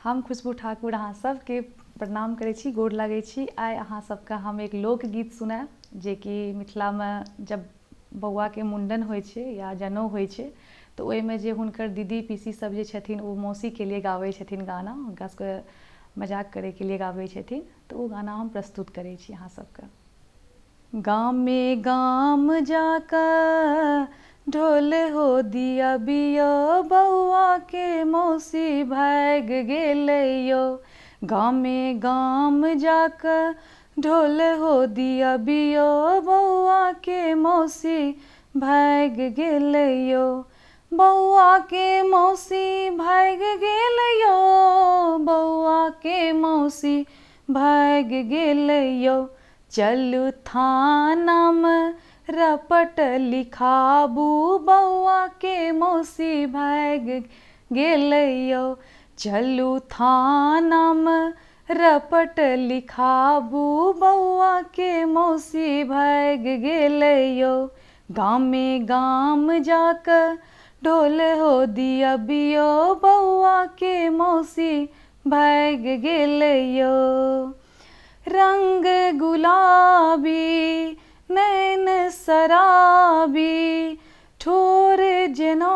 हम खुशबू ठाकुर अहाँ सबके प्रणाम करै छी, गोर लागै छी। आइ अहाँ सबके हम एक लोकगीत सुनाएब जे कि मिथिलामे जब बौआके मुण्डन होइ छै या जनउ होइ छै तऽ ओहिमे जे हुनकर दीदी पीसी सब जे छथिन ओ मौसीके लिए गाबै छथिन गाना, हुनका सबके मजाक करैके लिए गाबै छथिन, तऽ ओ गाना हम प्रस्तुत करै छी अहाँ सबके। गामे गाम जाकऽ ढोल हो दिया बियो, बौआ के मौसी भागि गेलै यौ। गामे गाम जाकऽ ढोल हो दिया बियो, बौआ के मौसी भागि गेलै यौ। बौआ के मौसी भागि गेलै यौ, बौआ के मौसी भागि गेलै यौ। चलू थानामे रपट लिखाबू, बौआ के मौसी भागि गेलै यौ। चलू थानामे रपट लिखाबू, बौआ के मौसी भागि गेलै यौ। गामे गाम जाकऽ ढोल हो दिया बियो, बौआ के मौसी भागि गेलै यौ। रंग गुलाबी नैन शराबी, ठोर जेना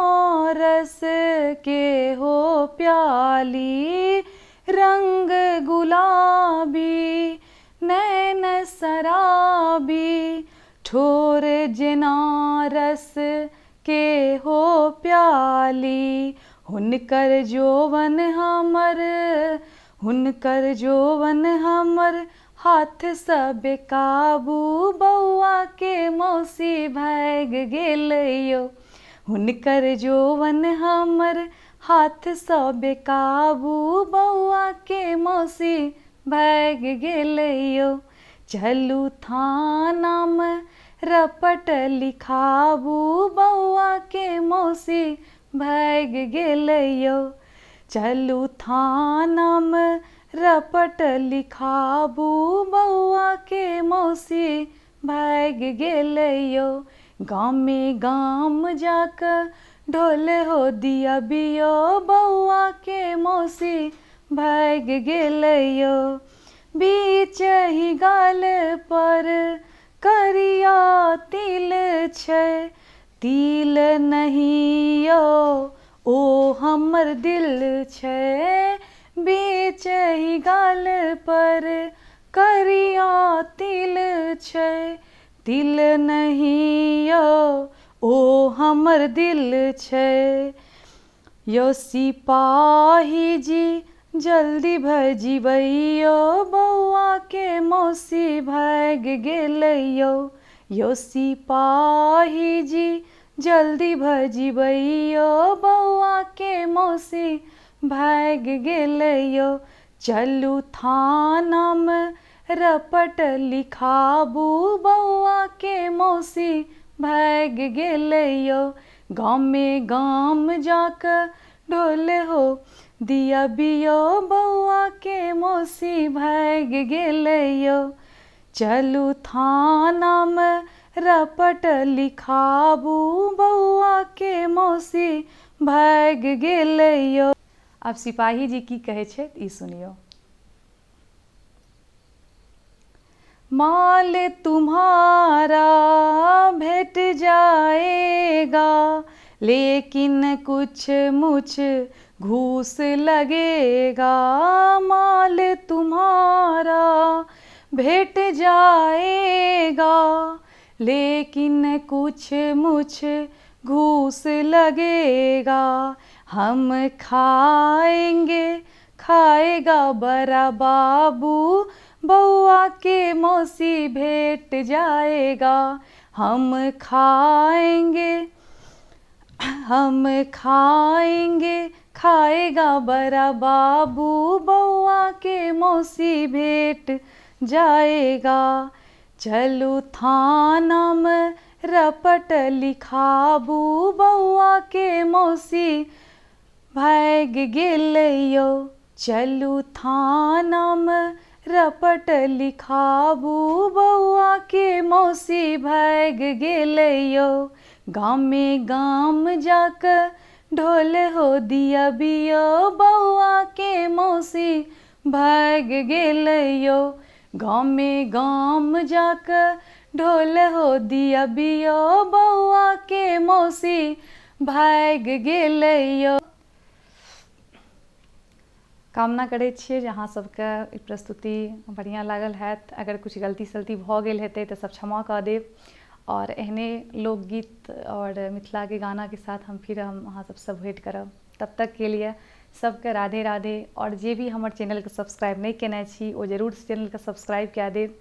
रस के हो प्याली। रंग गुलाबी नैन शराबी, ठोर जेना रस के हो प्याली। हुनकर जोवन हमर, हुनकर जोवन हमर हाथ सँ बेकाबू, बौआ के मौसी भागि गेलै यौ। हुनकर जोवन हमर हाथ सँ बेकाबू, बौआ के मौसी भागि गेलै यौ। चलू थानामे रपट लिखाबू, बौआ के मौसी भागि गेलै यौ। चलू थानामे रपट लिखाबू, बौआ के मौसी भागि गेलै यौ। गामे गाम जाकऽ ढोल हो दिया बियो, बौआ के मौसी भागि गेलै यौ। बीचहि गाल पर करिया तिल छै, तिल नहीं यौ ओ हमर दिल छै। बीचहि गाल पर करिया तिल छै, तिल नहीं यौ ओ हमर दिल छै। यौ सिपाही जी जल्दी भजिबैयो, बौआ के मौसी भागि गेलै यौ। यौ सिपाही जी जल्दी भजिबैयो, बौआ के मौसी भागि गेलै यौ। चलू थानामे रपट लिखाबू, बौआ के मौसी भागि गेलै यौ। गामे गाम जाकऽ ढोल हो दिया बियो, बौआ के मौसी भागि गेलै यौ। चलू थानामे रपट लिखाबू, बौआ के मौसी भागि गेलै यौ। अब सिपाही जी की कहै छै ई सुनियो। माल तुम्हारा भेट जाएगा, लेकिन कुछ मुछ घूस लगेगा। माल तुम्हारा भेट जाएगा, लेकिन कुछ मुछ घूस लगेगा। हम खाएंगे खाएगा बड़ा बाबू, बौआ के मौसी भेट जाएगा। हम खाएंगे खाएगा बड़ा बाबू, बौआ के मौसी भेट जाएगा। चलू थानामे रपट लिखाबू, बौआ के मौसी भागि गेलै यौ। चलू थानामे रपट लिखाबू, बौआ के मौसी भागि गेलै यौ। गामे गाम जाकऽ ढोल हो दिया बियो, बौआ के मौसी मौसी भाग गेलैयो, गामे गाम जाकर ढोल हो दिया बियो, बौआ के मौसी भाग गेलैयो। कामना करै छियै जे अहाँ सबके ई प्रस्तुति बढ़िआँ लागल हैत। अगर कुछ गलती सलती भऽ गेल हेतै तऽ सब क्षमा कऽ देब। और एहने लोकगीत और मिथिला के गाना के साथ हम अहाँ सबसँ भेंट करब। तब तक के लिए सबके राधे राधे। और जे भी हमर चैनल के सब्सक्राइब नहीं केने छी ओ जरूर चैनल के सब्सक्राइब कए देब।